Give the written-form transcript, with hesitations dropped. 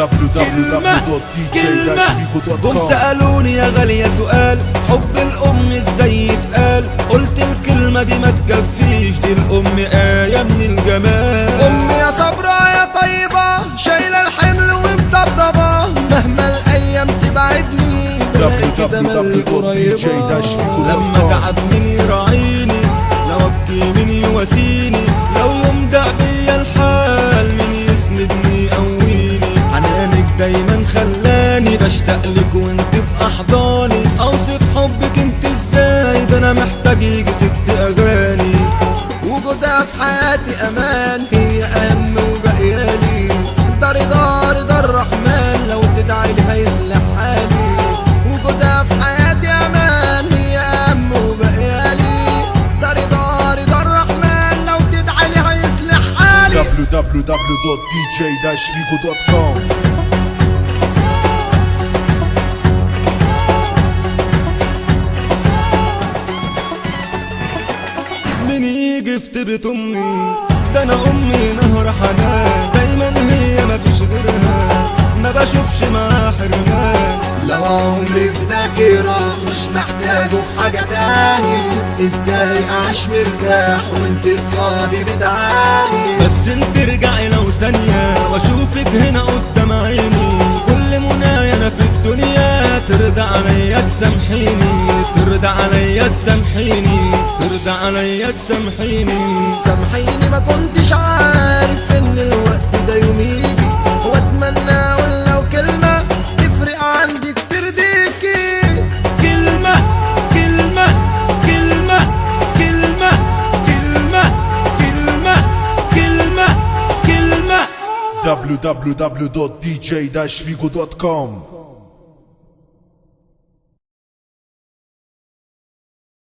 www.dj-figo.com. هم سألوني يا غالية سؤال، حب الأم ازاي يتقال؟ قلت الكلمة دي ما تكفيش، دي الأم آية من الجمال. أمي يا صبرا يا طيبة، شايلة الحمل ومطبطبة، مهما الأيام تبعدني www.dj-figo.com. لما تعب مين يراعيني، لو ابكي مين يواسيني، لو يمدع بيا الحال مين يسندني يقويني. حنانك دايما خلاني بشتاق لك وانت في احضاني، اوصف حبك انت ازاي، ده انا محتاج يجي 6 اغاني. وجودها في حياتي امان، هي اهم وبقيالي، ده رضا رضا الرحمن، لو تدعي لي هيصلح حالي. وجودها في حياتي امان، هي اهم وبقيالي، ده رضا رضا الرحمن، لو تدعي لي هيصلح حالي. www.dj-figo.com. مين يجي في بيت امي، ده انا امي نهر حنان، دايما هي مفيش غيرها، ما بشوفش معاها حرمان. لو عمري في ذاكرة مش محتاجه في حاجة تاني، ازاي اعيش مرتاح وانت قصادي بتعاني؟ بس انت ارجعي لو ثانية واشوفك هنا قدام عيني، كل منايا انا في الدنيا، ترضى عليا تسامحيني، ترضى عليا تسامحيني، ترضى عليا تسامحيني. سامحيني ما كنتش عارف ان الوقت ده يوم يجي، واتمنى ولو كلمة تفرق عندك ترضيكي. كلمة كلمة كلمة كلمة كلمة كلمة كلمة كلمة. www.dj-figo.com.